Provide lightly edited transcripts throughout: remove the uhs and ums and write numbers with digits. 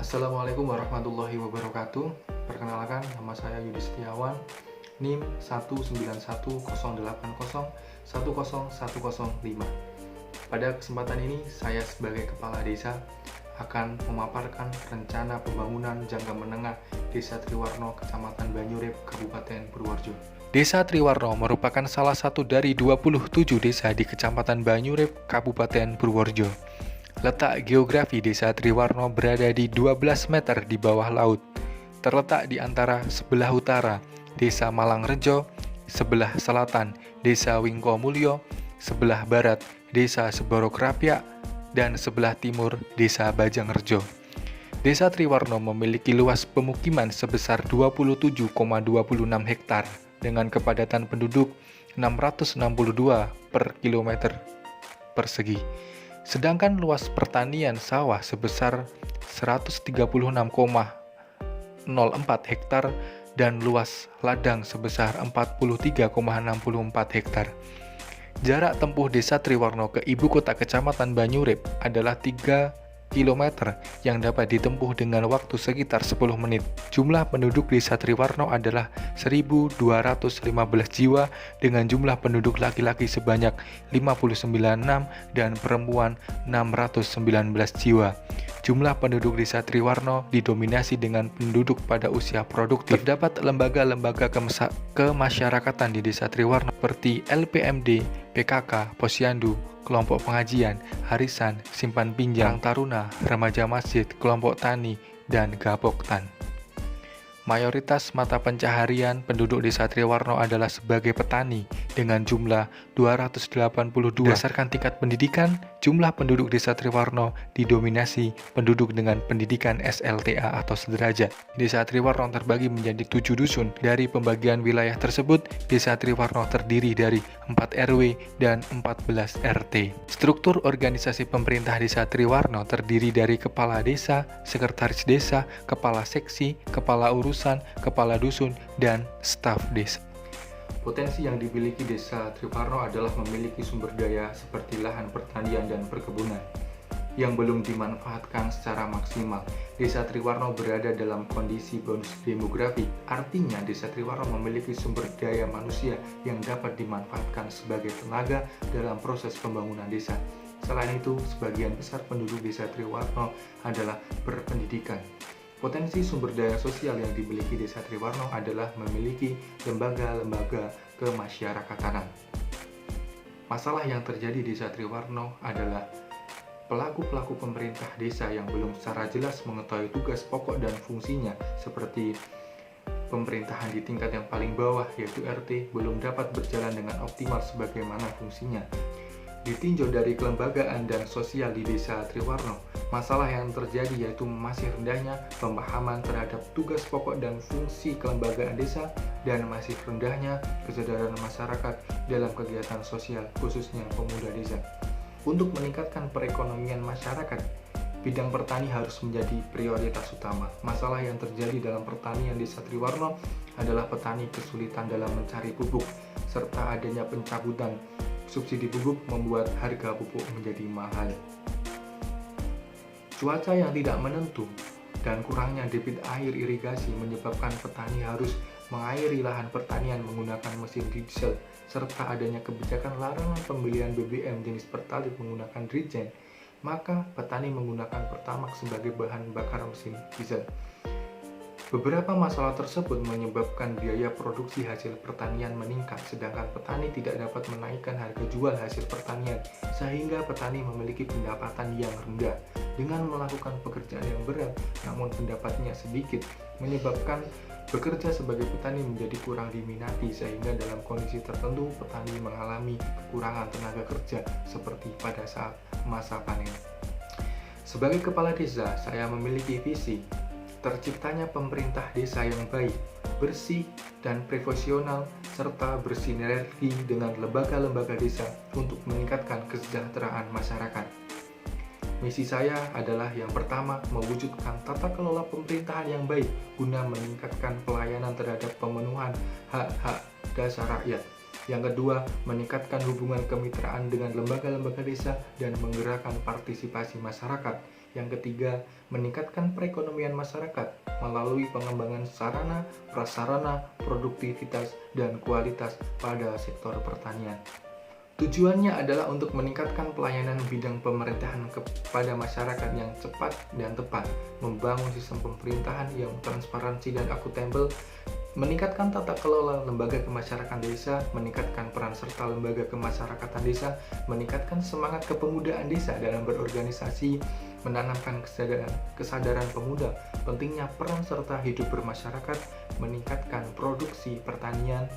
Assalamualaikum warahmatullahi wabarakatuh. Perkenalkan, nama saya Yudi Setiawan, NIM 19108010105. Pada kesempatan ini, saya sebagai Kepala Desa akan memaparkan rencana pembangunan jangka menengah Desa Triwarno, Kecamatan Banyurip, Kabupaten Purworejo. Desa Triwarno merupakan salah satu dari 27 desa di Kecamatan Banyurip, Kabupaten Purworejo. Letak geografi Desa Triwarno berada di 12 meter di bawah laut. Terletak di antara sebelah utara Desa Malangrejo, sebelah selatan Desa Wingkomulyo, sebelah barat Desa Seborokrapyak, dan sebelah timur Desa Bajangrejo. Desa Triwarno memiliki luas pemukiman sebesar 27,26 hektar dengan kepadatan penduduk 662 per kilometer persegi. Sedangkan luas pertanian sawah sebesar 136,04 hektar dan luas ladang sebesar 43,64 hektar. Jarak tempuh Desa Triwarno ke ibu kota Kecamatan Banyurip adalah 3 km yang dapat ditempuh dengan waktu sekitar 10 menit. Jumlah penduduk Desa Triwarno adalah 1.215 jiwa dengan jumlah penduduk laki-laki sebanyak 59 dan perempuan 619 jiwa. Jumlah penduduk Desa Triwarno didominasi dengan penduduk pada usia produktif. Terdapat lembaga-lembaga kemasyarakatan di Desa Triwarno seperti LPMD, PKK, Posyandu, kelompok pengajian, harisan, simpan pinjam, taruna, remaja masjid, kelompok tani, dan gapoktan. Mayoritas mata pencaharian penduduk Desa Triwarno adalah sebagai petani dengan jumlah 282. Berdasarkan tingkat pendidikan, jumlah penduduk Desa Triwarno didominasi penduduk dengan pendidikan SLTA atau sederajat. Desa Triwarno terbagi menjadi 7 dusun. Dari pembagian wilayah tersebut, Desa Triwarno terdiri dari 4 RW dan 14 RT. Struktur organisasi pemerintah Desa Triwarno terdiri dari Kepala Desa, Sekretaris Desa, Kepala Seksi, Kepala Urusan, Kepala Dusun, dan staf desa. Potensi yang dimiliki Desa Triwarno adalah memiliki sumber daya seperti lahan pertanian dan perkebunan yang belum dimanfaatkan secara maksimal. Desa Triwarno berada dalam kondisi bonus demografi, artinya Desa Triwarno memiliki sumber daya manusia yang dapat dimanfaatkan sebagai tenaga dalam proses pembangunan desa. Selain itu, sebagian besar penduduk Desa Triwarno adalah berpendidikan. Potensi sumber daya sosial yang dimiliki Desa Triwarno adalah memiliki lembaga-lembaga kemasyarakatan. Masalah yang terjadi di Desa Triwarno adalah pelaku-pelaku pemerintah desa yang belum secara jelas mengetahui tugas pokok dan fungsinya, seperti pemerintahan di tingkat yang paling bawah yaitu RT belum dapat berjalan dengan optimal sebagaimana fungsinya. Ditinjau dari kelembagaan dan sosial di Desa Triwarno, masalah yang terjadi yaitu masih rendahnya pemahaman terhadap tugas pokok dan fungsi kelembagaan desa dan masih rendahnya kesadaran masyarakat dalam kegiatan sosial, khususnya pemuda desa. Untuk meningkatkan perekonomian masyarakat, bidang pertani harus menjadi prioritas utama. Masalah yang terjadi dalam pertanian Desa Triwarno adalah petani kesulitan dalam mencari pupuk, serta adanya pencabutan subsidi pupuk membuat harga pupuk menjadi mahal. Cuaca yang tidak menentu dan kurangnya debit air irigasi menyebabkan petani harus mengairi lahan pertanian menggunakan mesin diesel, serta adanya kebijakan larangan pembelian BBM jenis Pertalite menggunakan Regen, maka petani menggunakan Pertamax sebagai bahan bakar mesin diesel. Beberapa masalah tersebut menyebabkan biaya produksi hasil pertanian meningkat, sedangkan petani tidak dapat menaikkan harga jual hasil pertanian, sehingga petani memiliki pendapatan yang rendah. Dengan melakukan pekerjaan yang berat, namun pendapatnya sedikit, menyebabkan bekerja sebagai petani menjadi kurang diminati, sehingga dalam kondisi tertentu petani mengalami kekurangan tenaga kerja seperti pada saat masa panen. Sebagai kepala desa, saya memiliki visi terciptanya pemerintah desa yang baik, bersih, dan profesional, serta bersinergi dengan lembaga-lembaga desa untuk meningkatkan kesejahteraan masyarakat. Misi saya adalah yang pertama, mewujudkan tata kelola pemerintahan yang baik guna meningkatkan pelayanan terhadap pemenuhan hak-hak dasar rakyat. Yang kedua, meningkatkan hubungan kemitraan dengan lembaga-lembaga desa dan menggerakkan partisipasi masyarakat. Yang ketiga, meningkatkan perekonomian masyarakat melalui pengembangan sarana, prasarana, produktivitas, dan kualitas pada sektor pertanian. Tujuannya adalah untuk meningkatkan pelayanan bidang pemerintahan kepada masyarakat yang cepat dan tepat, membangun sistem pemerintahan yang transparansi dan akuntabel, meningkatkan tata kelola lembaga kemasyarakatan desa, meningkatkan peran serta lembaga kemasyarakatan desa, meningkatkan semangat kepemudaan desa dalam berorganisasi, menanamkan kesadaran pemuda, pentingnya peran serta hidup bermasyarakat, meningkatkan produksi pertanian,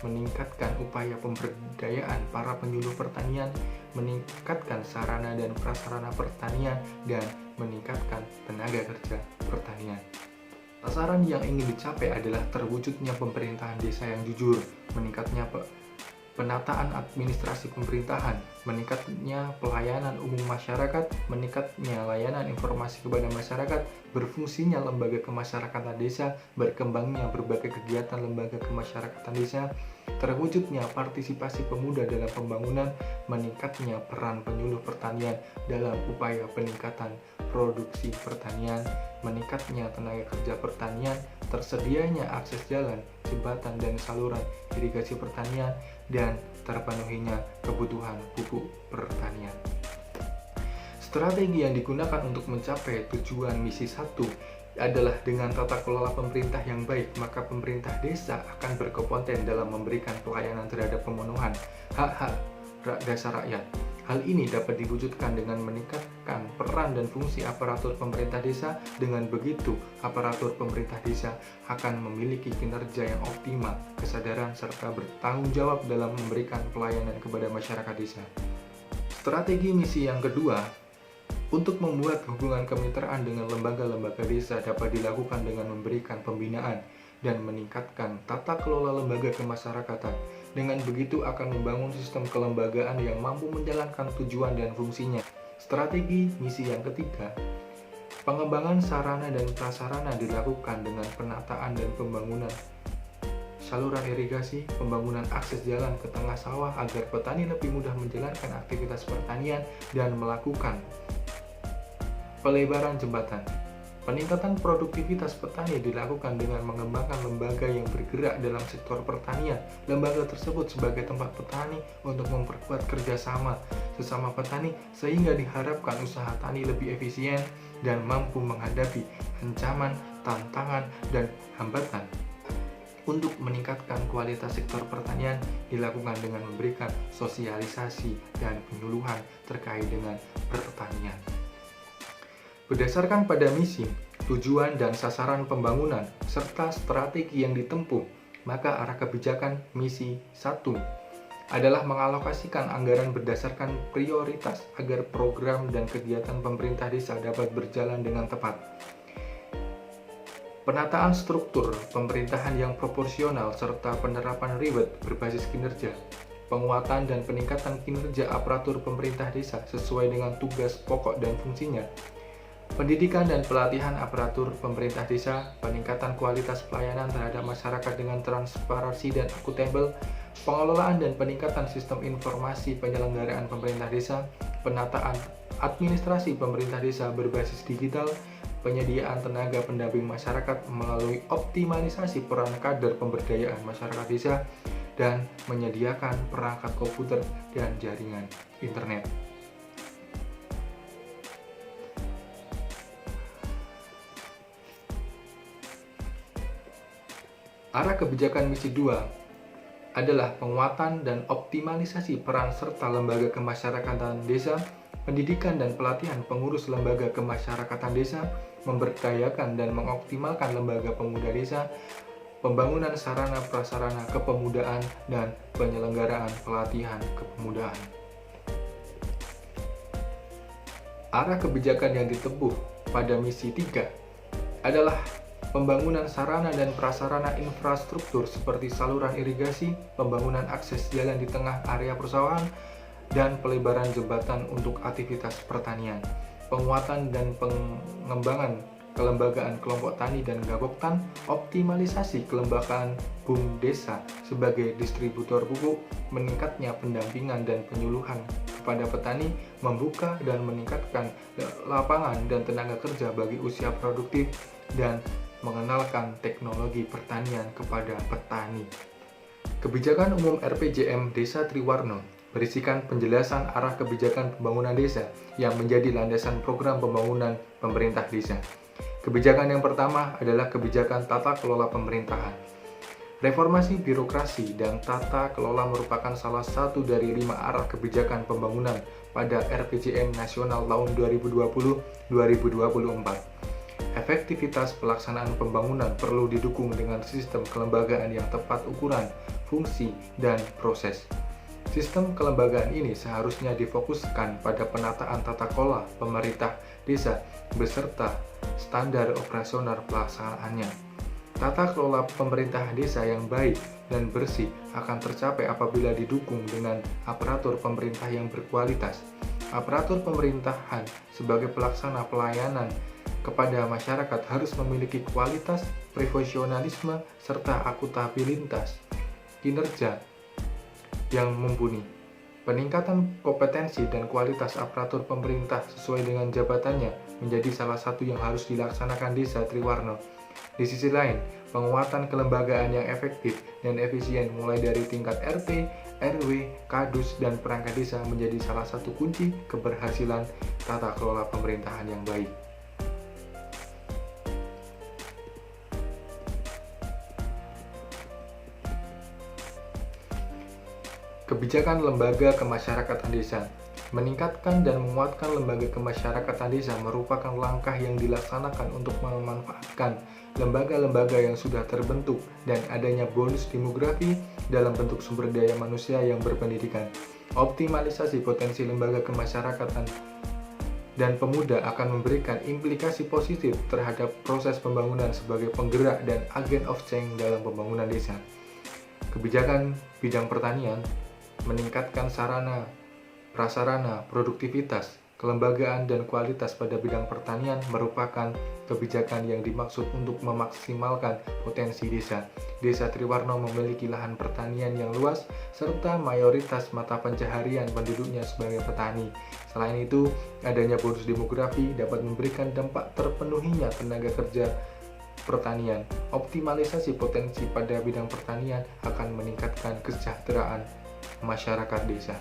meningkatkan upaya pemberdayaan para penyuluh pertanian, meningkatkan sarana dan prasarana pertanian, dan meningkatkan tenaga kerja pertanian. Sasaran yang ingin dicapai adalah terwujudnya pemerintahan desa yang jujur, meningkatnya penataan administrasi pemerintahan, meningkatnya pelayanan umum masyarakat, meningkatnya layanan informasi kepada masyarakat, berfungsinya lembaga kemasyarakatan desa, berkembangnya berbagai kegiatan lembaga kemasyarakatan desa, terwujudnya partisipasi pemuda dalam pembangunan, meningkatnya peran penyuluh pertanian dalam upaya peningkatan produksi pertanian, meningkatnya tenaga kerja pertanian, tersedianya akses jalan, jembatan, dan saluran irigasi pertanian, dan terpenuhinya kebutuhan pupuk pertanian. Strategi yang digunakan untuk mencapai tujuan misi 1 adalah dengan tata kelola pemerintah yang baik, maka pemerintah desa akan berkompeten dalam memberikan pelayanan terhadap pemenuhan hak-hak dasar rakyat. Hal ini dapat diwujudkan dengan meningkatkan peran dan fungsi aparatur pemerintah desa. Dengan begitu, aparatur pemerintah desa akan memiliki kinerja yang optimal, kesadaran, serta bertanggung jawab dalam memberikan pelayanan kepada masyarakat desa. Strategi misi yang kedua, untuk membuat hubungan kemitraan dengan lembaga-lembaga desa dapat dilakukan dengan memberikan pembinaan dan meningkatkan tata kelola lembaga kemasyarakatan. Dengan begitu akan membangun sistem kelembagaan yang mampu menjalankan tujuan dan fungsinya. Strategi misi yang ketiga, pengembangan sarana dan prasarana dilakukan dengan penataan dan pembangunan saluran irigasi, pembangunan akses jalan ke tengah sawah agar petani lebih mudah menjalankan aktivitas pertanian, dan melakukan pelebaran jembatan. Peningkatan produktivitas petani dilakukan dengan mengembangkan lembaga yang bergerak dalam sektor pertanian. Lembaga tersebut sebagai tempat petani untuk memperkuat kerjasama sesama petani, sehingga diharapkan usaha tani lebih efisien dan mampu menghadapi ancaman, tantangan, dan hambatan. Untuk meningkatkan kualitas sektor pertanian dilakukan dengan memberikan sosialisasi dan penyuluhan terkait dengan pertanian. Berdasarkan pada misi, tujuan dan sasaran pembangunan, serta strategi yang ditempuh, maka arah kebijakan misi 1 adalah mengalokasikan anggaran berdasarkan prioritas agar program dan kegiatan pemerintah desa dapat berjalan dengan tepat. Penataan struktur pemerintahan yang proporsional serta penerapan reward berbasis kinerja. Penguatan dan peningkatan kinerja aparatur pemerintah desa sesuai dengan tugas pokok dan fungsinya. Pendidikan dan pelatihan aparatur pemerintah desa, peningkatan kualitas pelayanan terhadap masyarakat dengan transparansi dan akuntabel, pengelolaan dan peningkatan sistem informasi penyelenggaraan pemerintah desa, penataan administrasi pemerintah desa berbasis digital, penyediaan tenaga pendamping masyarakat melalui optimalisasi peran kader pemberdayaan masyarakat desa, dan menyediakan perangkat komputer dan jaringan internet. Arah kebijakan misi 2 adalah penguatan dan optimalisasi peran serta lembaga kemasyarakatan desa, pendidikan dan pelatihan pengurus lembaga kemasyarakatan desa, memberdayakan dan mengoptimalkan lembaga pemuda desa, pembangunan sarana prasarana kepemudaan, dan penyelenggaraan pelatihan kepemudaan. Arah kebijakan yang ditempuh pada misi 3 adalah pembangunan sarana dan prasarana infrastruktur seperti saluran irigasi, pembangunan akses jalan di tengah area persawahan, dan pelebaran jembatan untuk aktivitas pertanian. Penguatan dan pengembangan kelembagaan kelompok tani dan gaboktan, optimalisasi kelembagaan BUMDesa sebagai distributor pupuk, meningkatnya pendampingan dan penyuluhan kepada petani, membuka dan meningkatkan lapangan dan tenaga kerja bagi usia produktif, dan mengenalkan teknologi pertanian kepada petani. Kebijakan Umum RPJM Desa Triwarno berisikan penjelasan arah kebijakan pembangunan desa yang menjadi landasan program pembangunan pemerintah desa. Kebijakan yang pertama adalah kebijakan tata kelola pemerintahan. Reformasi birokrasi dan tata kelola merupakan salah satu dari 5 arah kebijakan pembangunan pada RPJM Nasional tahun 2020-2024. Efektivitas pelaksanaan pembangunan perlu didukung dengan sistem kelembagaan yang tepat ukuran, fungsi, dan proses. Sistem kelembagaan ini seharusnya difokuskan pada penataan tata kelola pemerintah desa beserta standar operasional pelaksanaannya. Tata kelola pemerintah desa yang baik dan bersih akan tercapai apabila didukung dengan aparatur pemerintah yang berkualitas. Aparatur pemerintahan sebagai pelaksana pelayanan kepada masyarakat harus memiliki kualitas, profesionalisme, serta akuntabilitas kinerja yang mumpuni. Peningkatan kompetensi dan kualitas aparatur pemerintah sesuai dengan jabatannya menjadi salah satu yang harus dilaksanakan Desa Triwarno. Di sisi lain, penguatan kelembagaan yang efektif dan efisien mulai dari tingkat RT, RW, Kadus, dan perangkat desa menjadi salah satu kunci keberhasilan tata kelola pemerintahan yang baik. Kebijakan lembaga kemasyarakatan desa. Meningkatkan dan menguatkan lembaga kemasyarakatan desa merupakan langkah yang dilaksanakan untuk memanfaatkan lembaga-lembaga yang sudah terbentuk dan adanya bonus demografi dalam bentuk sumber daya manusia yang berpendidikan. Optimalisasi potensi lembaga kemasyarakatan dan pemuda akan memberikan implikasi positif terhadap proses pembangunan sebagai penggerak dan agen of change dalam pembangunan desa. Kebijakan bidang pertanian meningkatkan sarana, prasarana, produktivitas, kelembagaan, dan kualitas pada bidang pertanian merupakan kebijakan yang dimaksud untuk memaksimalkan potensi desa. Desa Triwarno memiliki lahan pertanian yang luas, serta mayoritas mata pencaharian penduduknya sebagai petani. Selain itu, adanya bonus demografi dapat memberikan dampak terpenuhinya tenaga kerja pertanian. Optimalisasi potensi pada bidang pertanian akan meningkatkan kesejahteraan masyarakat desa.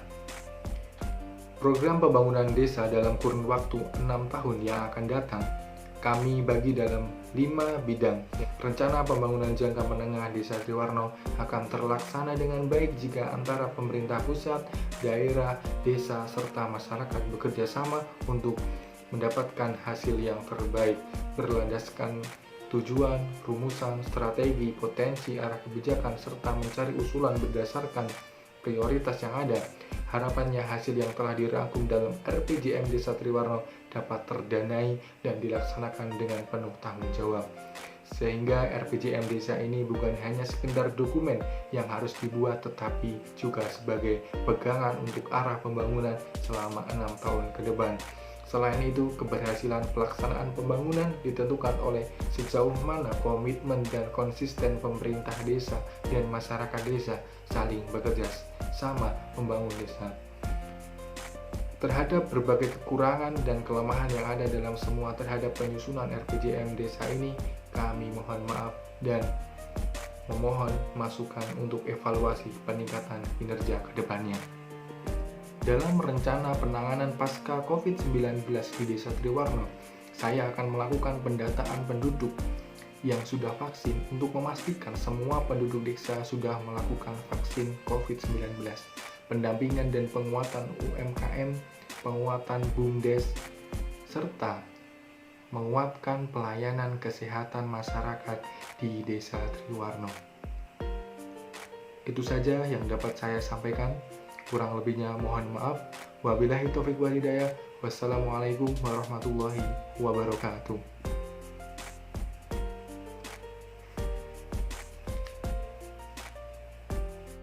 Program pembangunan desa dalam kurun waktu 6 tahun yang akan datang kami bagi dalam 5 bidang. Rencana pembangunan jangka menengah Desa Triwarno akan terlaksana dengan baik jika antara pemerintah pusat, daerah, desa, serta masyarakat bekerja sama untuk mendapatkan hasil yang terbaik berlandaskan tujuan, rumusan, strategi, potensi, arah kebijakan, serta mencari usulan berdasarkan prioritas yang ada. Harapannya hasil yang telah dirangkum dalam RPJM Desa Triwarno dapat terdanai dan dilaksanakan dengan penuh tanggung jawab. Sehingga RPJM Desa ini bukan hanya sekedar dokumen yang harus dibuat, tetapi juga sebagai pegangan untuk arah pembangunan selama 6 tahun ke depan. Selain itu, keberhasilan pelaksanaan pembangunan ditentukan oleh sejauh mana komitmen dan konsisten pemerintah desa dan masyarakat desa saling bekerja sama membangun desa. Terhadap berbagai kekurangan dan kelemahan yang ada dalam semua terhadap penyusunan RPJM Desa ini, kami mohon maaf dan memohon masukan untuk evaluasi peningkatan kinerja ke depannya. Dalam rencana penanganan pasca COVID-19 di Desa Triwarno, saya akan melakukan pendataan penduduk yang sudah vaksin untuk memastikan semua penduduk desa sudah melakukan vaksin COVID-19, pendampingan dan penguatan UMKM, penguatan BUMDes, serta menguatkan pelayanan kesehatan masyarakat di Desa Triwarno. Itu saja yang dapat saya sampaikan. Kurang lebihnya mohon maaf. Wabillahi taufiq wal hidayah. Wassalamualaikum warahmatullahi wabarakatuh.